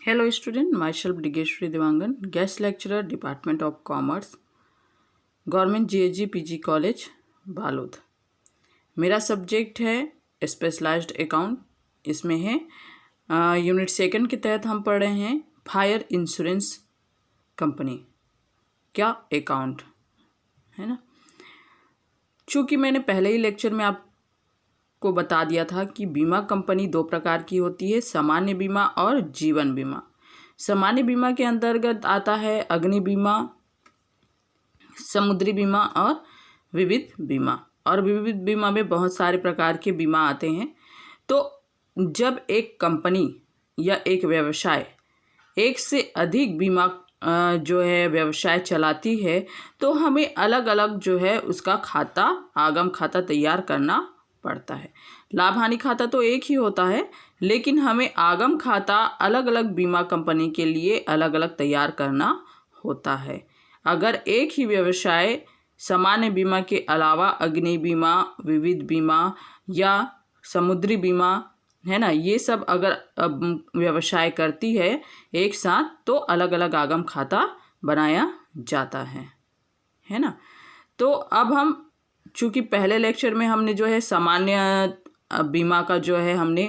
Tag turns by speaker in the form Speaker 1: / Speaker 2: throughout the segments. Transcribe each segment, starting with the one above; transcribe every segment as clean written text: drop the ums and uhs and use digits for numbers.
Speaker 1: Hello student, myself Digeshwari Devangan, guest lecturer, Department of Commerce, government GAG PG college Balod. मेरा subject है specialised account. इसमें है unit second के तहत हम पढ़ रहे हैं फायर इंश्योरेंस कंपनी क्या अकाउंट है ना। चूँकि मैंने पहले ही लेक्चर में आपको बता दिया था कि बीमा कंपनी दो प्रकार की होती है, सामान्य बीमा और जीवन बीमा। सामान्य बीमा के अंतर्गत आता है अग्नि बीमा, समुद्री बीमा और विविध बीमा। और विविध बीमा में बहुत सारे प्रकार के बीमा आते हैं। तो जब एक कंपनी या एक व्यवसाय एक से अधिक बीमा जो है व्यवसाय चलाती है तो हमें अलग अलग जो है उसका खाता, आगम खाता तैयार करना पड़ता है। लाभ हानि खाता तो एक ही होता है, लेकिन हमें आगम खाता अलग अलग बीमा कंपनी के लिए अलग अलग तैयार करना होता है। अगर एक ही व्यवसाय सामान्य बीमा के अलावा अग्नि बीमा, विविध बीमा या समुद्री बीमा है ना, ये सब अगर व्यवसाय करती है एक साथ तो अलग अलग आगम खाता बनाया जाता है ना। तो अब हम चूँकि पहले लेक्चर में हमने जो है सामान्य बीमा का जो है हमने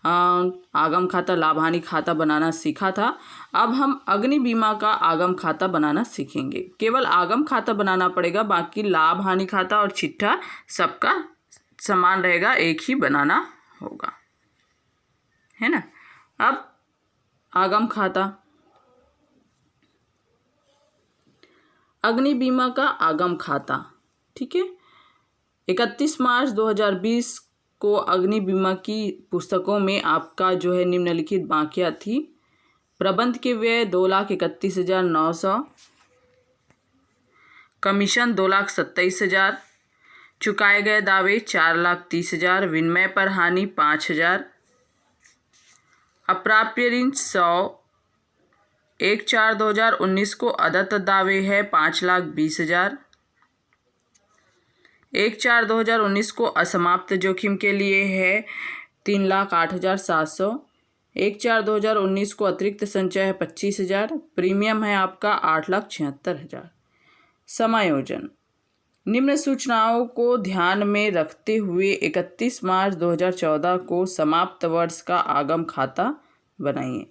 Speaker 1: आगम खाता, लाभ हानि खाता बनाना सीखा था। अब हम अग्नि बीमा का आगम खाता बनाना सीखेंगे। केवल आगम खाता बनाना पड़ेगा, बाकी लाभ हानि खाता और चिट्ठा सबका समान रहेगा, एक ही बनाना होगा, है ना। अब आगम खाता, अग्नि बीमा का आगम खाता, ठीक है। 31 मार्च 2020 को अग्नि बीमा की पुस्तकों में आपका जो है निम्नलिखित बाकिया थी। प्रबंध के व्यय 2,31,900, कमीशन 2,27,000, चुकाए गए दावे 4,30,000, विनिमय पर हानि 5,000, अप्राप्य ऋण 100, 1/4/2019 को अदत्त दावे है 5,20,000, 1/4/2019 को असमाप्त जोखिम के लिए है 3,08,700, 1/4/2019 को अतिरिक्त संचय है 25,000, प्रीमियम है आपका 8,76,000। समायोजन, निम्न सूचनाओं को ध्यान में रखते हुए 31 मार्च 2014 को समाप्त वर्ष का आगम खाता बनाइए।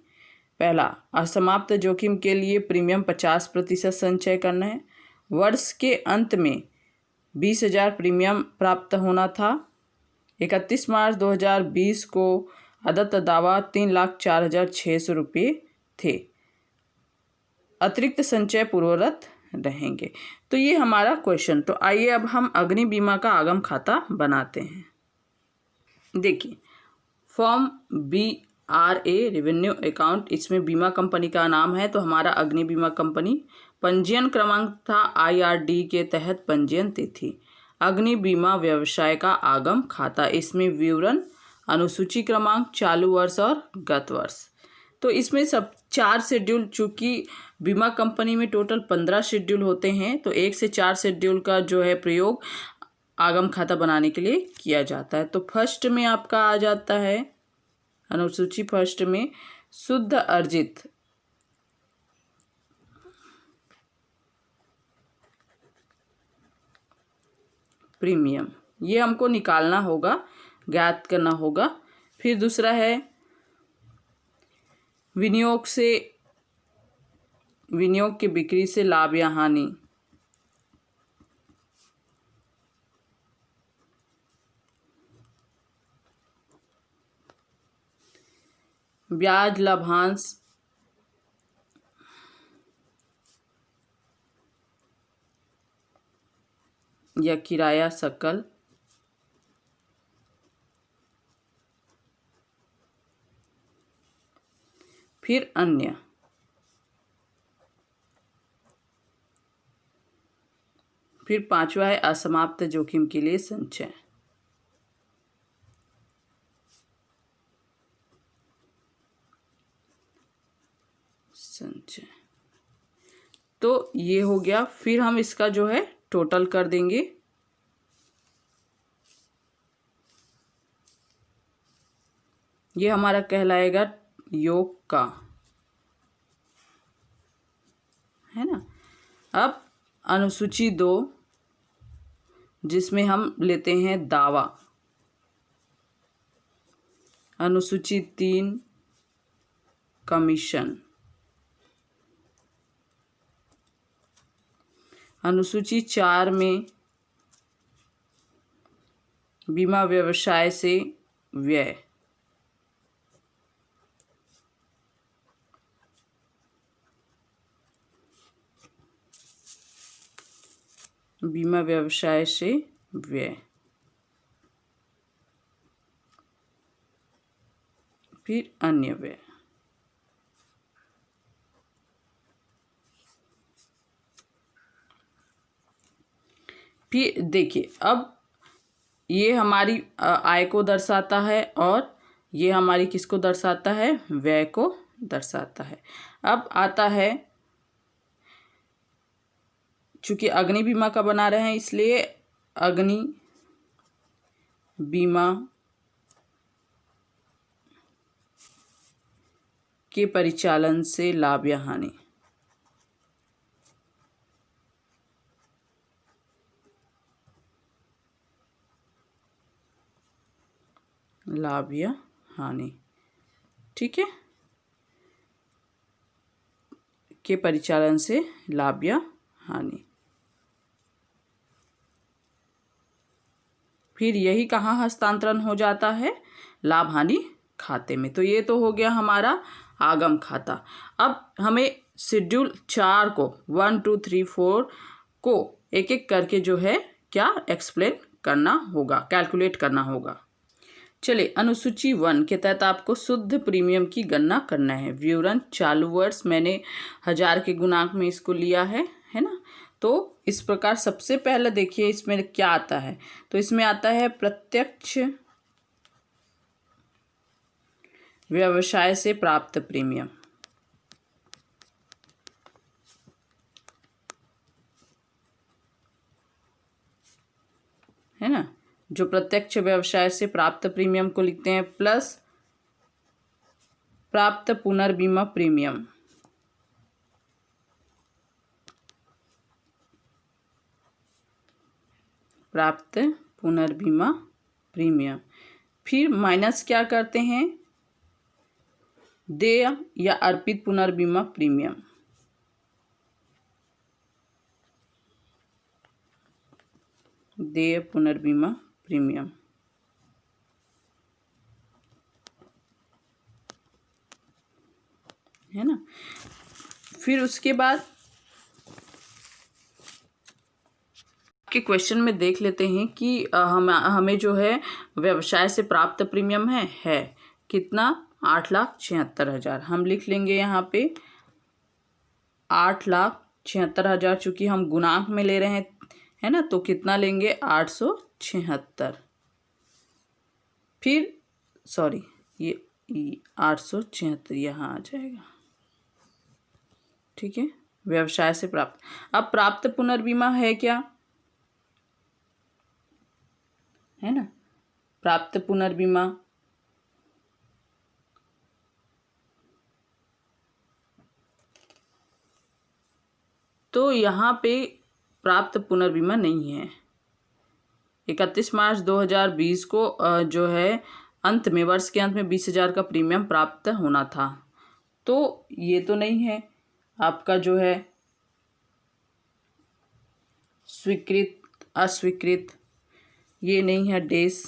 Speaker 1: पहला, असमाप्त जोखिम के लिए प्रीमियम 50% संचय करना है। वर्ष के अंत में 20,000 प्रीमियम प्राप्त होना था। 31 मार्च 2020 को अदत्त दावा 3,04,600 रुपये थे। अतिरिक्त संचय पूर्वरत रहेंगे। तो ये हमारा क्वेश्चन। तो आइए अब हम अग्नि बीमा का आगम खाता बनाते हैं। देखिए, फॉर्म BRA रेवेन्यू अकाउंट, इसमें बीमा कंपनी का नाम है तो हमारा अग्नि बीमा कंपनी। पंजीयन क्रमांक था IRD के तहत पंजीयन तिथि। अग्नि बीमा व्यवसाय का आगम खाता, इसमें विवरण, अनुसूची क्रमांक, चालू वर्ष और गत वर्ष। तो इसमें सब 4 शेड्यूल, चूँकि बीमा कंपनी में टोटल 15 शेड्यूल होते हैं तो 1 से 4 शेड्यूल का जो है प्रयोग आगम खाता बनाने के लिए किया जाता है। तो फर्स्ट में आपका आ जाता है अनुसूची फर्स्ट में शुद्ध अर्जित प्रीमियम, ये हमको निकालना होगा, ज्ञात करना होगा। फिर दूसरा है विनियोग की बिक्री से लाभ या हानि, ब्याज लाभांश, या किराया सकल, फिर अन्य, फिर 5वां है असमाप्त जोखिम के लिए संचय। तो ये हो गया। फिर हम इसका जो है टोटल कर देंगे। ये हमारा कहलाएगा योग का है ना। अब अनुसूची 2 जिसमें हम लेते हैं दावा, अनुसूची 3 कमीशन, अनुसूची 4 में बीमा व्यवसाय से व्यय, बीमा व्यवसाय से व्यय, फिर अन्य व्यय। फिर देखिए, अब ये हमारी आय को दर्शाता है और ये हमारी किसको दर्शाता है, व्यय को दर्शाता है। अब आता है, चूंकि अग्नि बीमा का बना रहे हैं इसलिए अग्नि बीमा के परिचालन से लाभ या हानि, लाभ या हानि, ठीक है, के परिचालन से लाभ या हानि। फिर यही कहाँ हस्तांतरण हो जाता है, लाभ हानि खाते में। तो ये तो हो गया हमारा आगम खाता। अब हमें शेड्यूल 4 को 1 2 3 4 को एक एक करके जो है क्या एक्सप्लेन करना होगा, कैलकुलेट करना होगा। चलिए, अनुसूची 1 के तहत आपको शुद्ध प्रीमियम की गणना करना है। विवरण चालू वर्ष, मैंने 1000 के गुणांक में इसको लिया है ना। तो इस प्रकार सबसे पहले देखिए इसमें क्या आता है, तो इसमें आता है प्रत्यक्ष व्यवसाय से प्राप्त प्रीमियम, है ना। जो प्रत्यक्ष व्यवसाय से प्राप्त प्रीमियम को लिखते हैं प्लस प्राप्त पुनर्बीमा प्रीमियम, प्राप्त पुनर्बीमा प्रीमियम। फिर माइनस क्या करते हैं, देय या अर्पित पुनर्बीमा प्रीमियम, देय पुनर्बीमा प्रीमियम, है ना। फिर उसके बाद के क्वेश्चन में देख लेते हैं कि हमें जो है व्यवसाय से प्राप्त प्रीमियम है कितना, 8,76,000। हम लिख लेंगे यहाँ पे 8,76,000, चूंकि हम गुणांक में ले रहे हैं, है ना, तो कितना लेंगे, 876। फिर सॉरी, ये 876 यहाँ आ जाएगा, ठीक है। व्यवसाय से प्राप्त, अब प्राप्त पुनर्बीमा है क्या, है ना, प्राप्त पुनर्बीमा तो यहाँ पे प्राप्त पुनर्बीमा नहीं है। 31 मार्च 2020 को जो है अंत में, वर्ष के अंत में 20,000 का प्रीमियम प्राप्त होना था, तो ये तो नहीं है आपका जो है स्वीकृत अस्वीकृत, ये नहीं है डेस,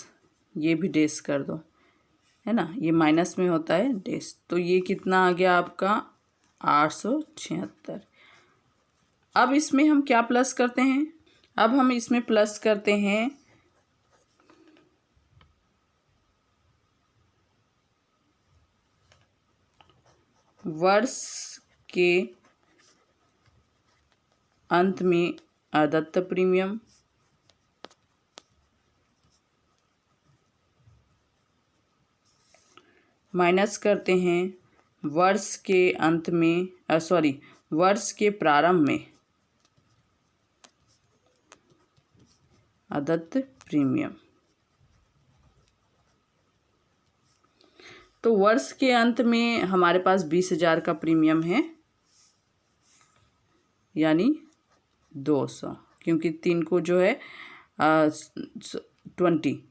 Speaker 1: ये भी डेस कर दो, है ना, ये माइनस में होता है डेस। तो ये कितना आ गया आपका 876। अब इसमें हम क्या प्लस करते हैं, अब हम इसमें प्लस करते हैं वर्ष के अंत में अदत्त प्रीमियम, माइनस करते हैं वर्ष के अंत में वर्ष के प्रारंभ में अदत्त प्रीमियम। तो वर्ष के अंत में हमारे पास 20,000 का प्रीमियम है, यानी 200, क्योंकि 3 को जो है 20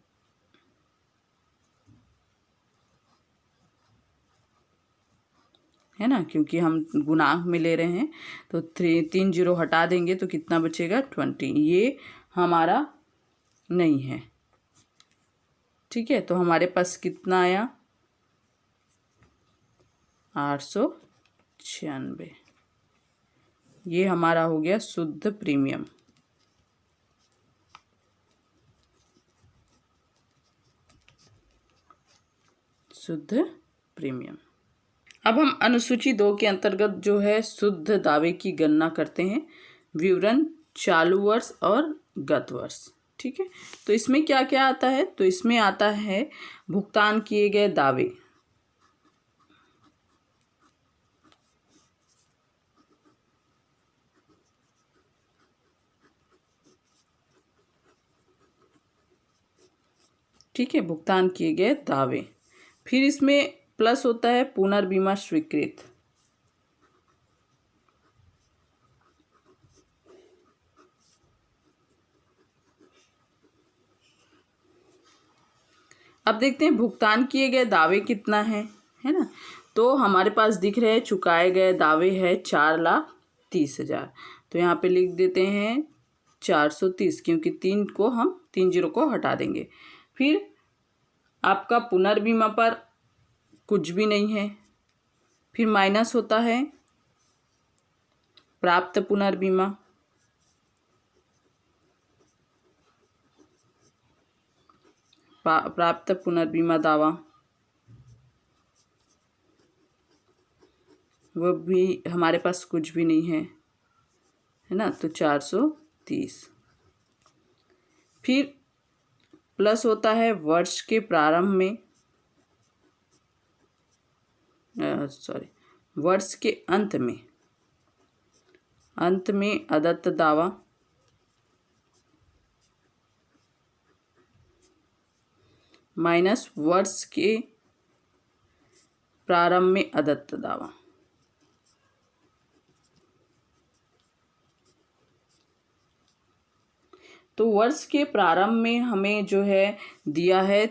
Speaker 1: है ना, क्योंकि हम गुणांक में ले रहे हैं। तो 3 जीरो हटा देंगे तो कितना बचेगा 20। ये हमारा नहीं है, ठीक है। तो हमारे पास कितना आया 896। ये हमारा हो गया शुद्ध प्रीमियम। शुद्ध प्रीमियम। अब हम अनुसूची 2 के अंतर्गत जो है शुद्ध दावे की गणना करते हैं, विवरण चालू वर्ष और गत वर्ष, ठीक है। तो इसमें क्या क्या आता है, तो इसमें आता है भुगतान किए गए दावे, ठीक है, भुगतान किए गए दावे। फिर इसमें प्लस होता है पुनर्बीमा स्वीकृत, अब देखते हैं भुगतान किए गए दावे कितना है ना। तो हमारे पास दिख रहे हैं चुकाए गए दावे है 4,30,000। तो यहाँ पे लिख देते हैं 430, क्योंकि 3 जीरो को हटा देंगे। फिर आपका पुनर्बीमा पर कुछ भी नहीं है। फिर माइनस होता है प्राप्त पुनर्बीमा, प्राप्त पुनर्बीमा दावा, वो भी हमारे पास कुछ भी नहीं है ना, तो 430। फिर प्लस होता है वर्ष के प्रारंभ में, वर्ष के अंत में अदत्त दावा, माइनस वर्ष के प्रारंभ में अदत्त दावा। तो वर्ष के प्रारंभ में हमें जो है दिया है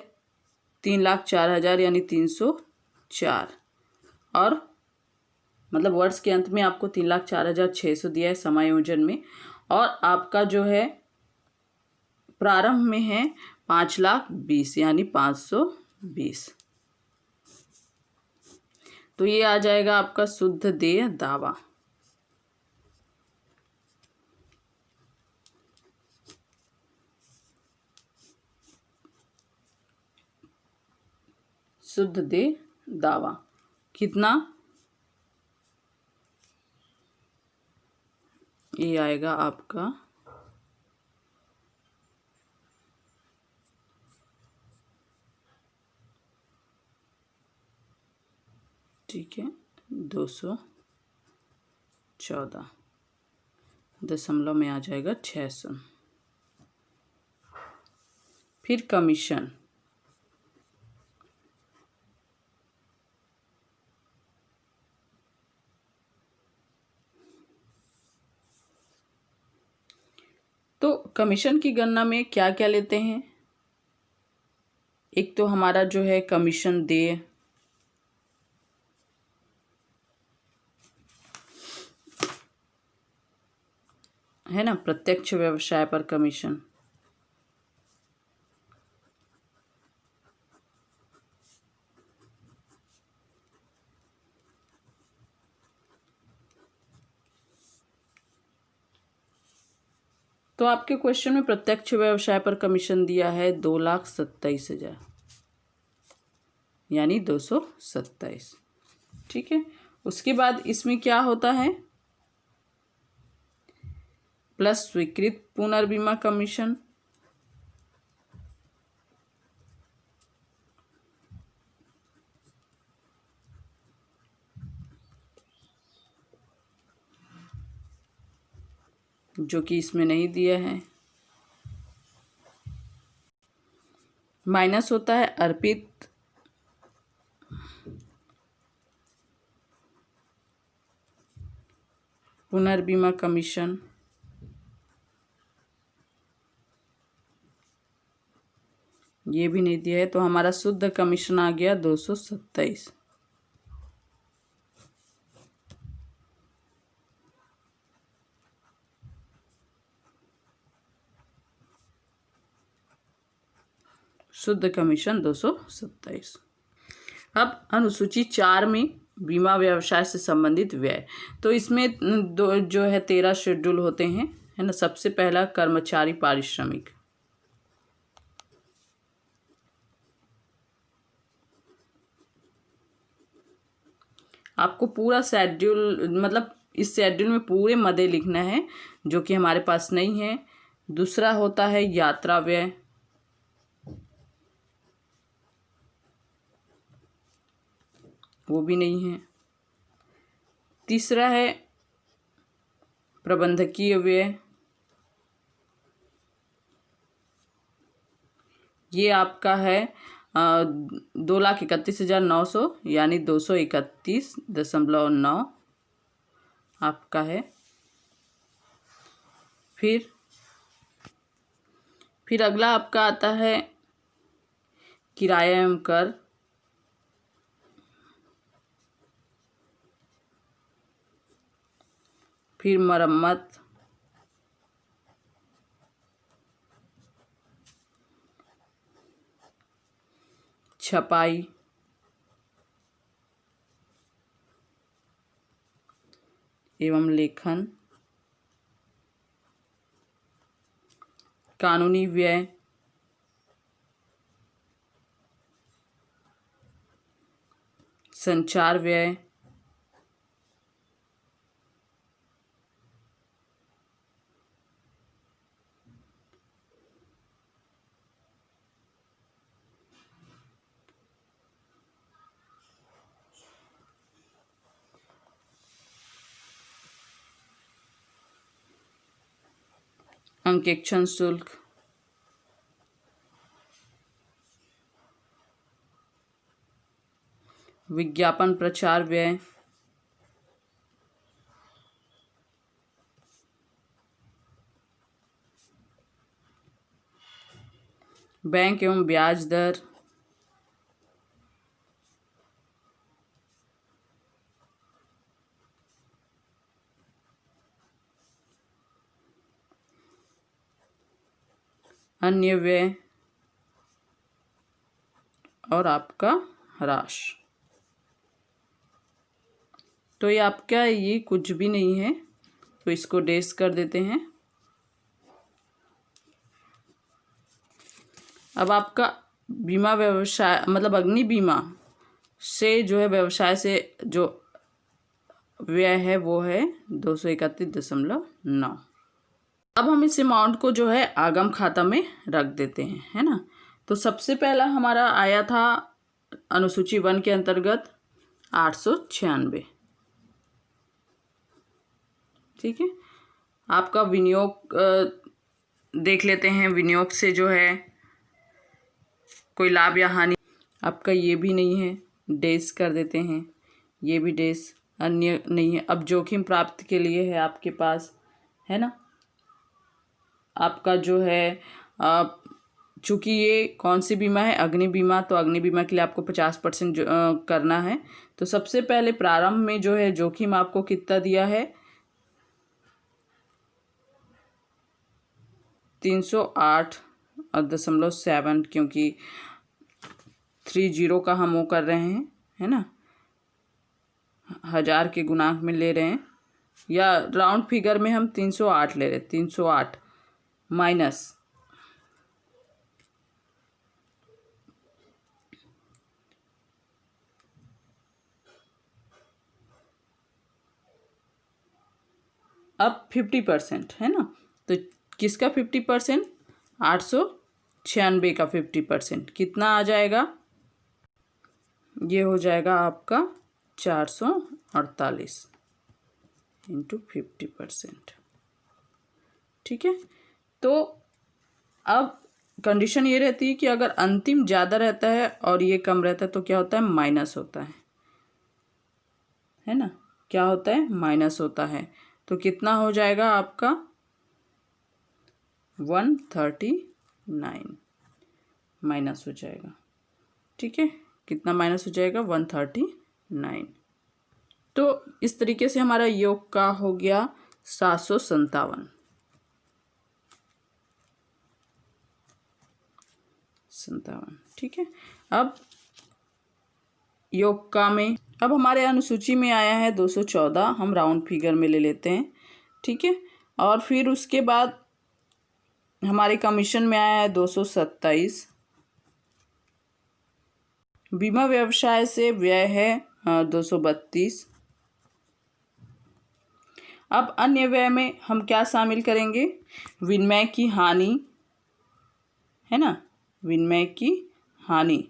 Speaker 1: 3,04,000 यानी 304, और मतलब वर्ष के अंत में आपको 3,04,600 दिया है समायोजन में, और आपका जो है प्रारंभ में है 5,20,000 यानी 520। तो ये आ जाएगा आपका शुद्ध देय दावा। शुद्ध देय दावा कितना, ये आएगा आपका 214 दशमलव में आ जाएगा 600। फिर कमीशन, तो कमीशन की गणना में क्या क्या लेते हैं, एक तो हमारा जो है कमीशन देय, है ना, प्रत्यक्ष व्यवसाय पर कमीशन, तो आपके क्वेश्चन में प्रत्यक्ष व्यवसाय पर कमीशन दिया है 2,27,000 यानी 227, ठीक है। उसके बाद इसमें क्या होता है, प्लस स्वीकृत पुनर्बीमा कमीशन, जो कि इसमें नहीं दिया है, माइनस होता है अर्पित पुनर्बीमा कमीशन, ये भी नहीं दिया है, तो हमारा शुद्ध कमीशन आ गया 227। शुद्ध कमीशन 227। अब अनुसूची 4 में बीमा व्यवसाय से संबंधित व्यय, तो इसमें दो जो है 13 शेड्यूल होते हैं, है ना। सबसे पहला कर्मचारी पारिश्रमिक, आपको पूरा शेड्यूल मतलब इस शेड्यूल में पूरे मदे लिखना है, जो कि हमारे पास नहीं है। दूसरा होता है यात्रा व्यय, वो भी नहीं है। तीसरा है प्रबंधकीय व्यय, ये आपका है 2,31,900 यानी 231.9 आपका है। फिर अगला आपका आता है किराया एवं कर, फिर मरम्मत, छपाई, एवं लेखन, कानूनी व्यय, संचार व्यय, अंकेक्षण शुल्क, विज्ञापन प्रचार व्यय, बैंक एवं ब्याज दर, अन्य व्यय और आपका ह्रास। तो ये आपका ये कुछ भी नहीं है, तो इसको डैश कर देते हैं। अब आपका बीमा व्यवसाय मतलब अग्नि बीमा से जो है व्यवसाय से जो व्यय है वो है 231.9। अब हम इस अमाउंट को जो है आगम खाता में रख देते हैं, है ना। तो सबसे पहला हमारा आया था अनुसूची 1 के अंतर्गत 896। ठीक है, आपका विनियोग देख लेते हैं। विनियोग से जो है कोई लाभ या हानि, आपका ये भी नहीं है, डैश कर देते हैं। ये भी डैश, अन्य नहीं है। अब जोखिम प्राप्त के लिए है आपके पास, है ना। आपका जो है चूँकि ये कौन सी बीमा है, अग्नि बीमा, तो अग्नि बीमा के लिए आपको 50% करना है। तो सबसे पहले प्रारंभ में जो है जोखिम आपको कितना दिया है, 308.7, क्योंकि 30 का हम वो कर रहे हैं, है ना, 1000 के गुणांक में ले रहे हैं, या राउंड फिगर में हम 308 ले रहे हैं। 308 माइनस अब 50%, है ना। तो किसका 50%, 896 का 50% कितना आ जाएगा, ये हो जाएगा आपका 448 इंटू 50%। ठीक है, तो अब कंडीशन ये रहती है कि अगर अंतिम ज़्यादा रहता है और ये कम रहता है तो क्या होता है, माइनस होता है ना। क्या होता है, माइनस होता है। तो कितना हो जाएगा आपका 139 माइनस हो जाएगा। ठीक है, कितना माइनस हो जाएगा 139। तो इस तरीके से हमारा योग का हो गया 757। ठीक है, अब योग का में अब हमारे अनुसूची में आया है 214, हम राउंड फिगर में ले लेते हैं। ठीक है, और फिर उसके बाद हमारे कमीशन में आया है 227। बीमा व्यवसाय से व्यय है 232। अब अन्य व्यय में हम क्या शामिल करेंगे, विनिमय की हानि है ना, विनिमय की हानि।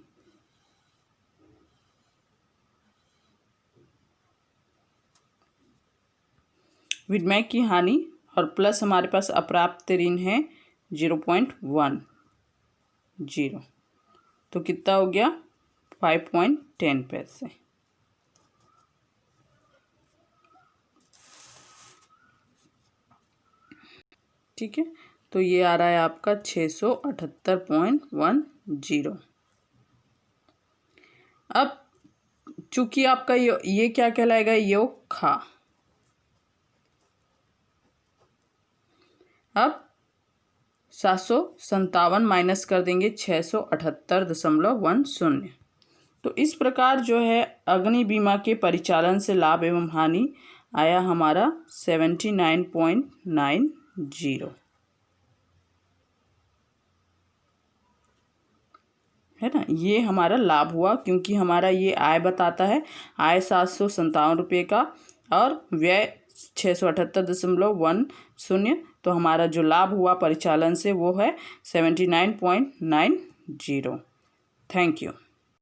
Speaker 1: विनिमय की हानि और प्लस हमारे पास अप्राप्त ऋण है 0.10, तो कितना हो गया 5.10 पैसे। ठीक है, तो ये आ रहा है आपका 678.10। अब चूंकि आपका ये क्या कहलाएगा, योग खा। अब 757 माइनस कर देंगे 678.10। तो इस प्रकार जो है अग्नि बीमा के परिचालन से लाभ एवं हानि आया हमारा 79.90 है ना। ये हमारा लाभ हुआ, क्योंकि हमारा ये आय बताता है, आय 757 रुपये का और व्यय 678.10। तो हमारा जो लाभ हुआ परिचालन से वो है 79.90। Thank you.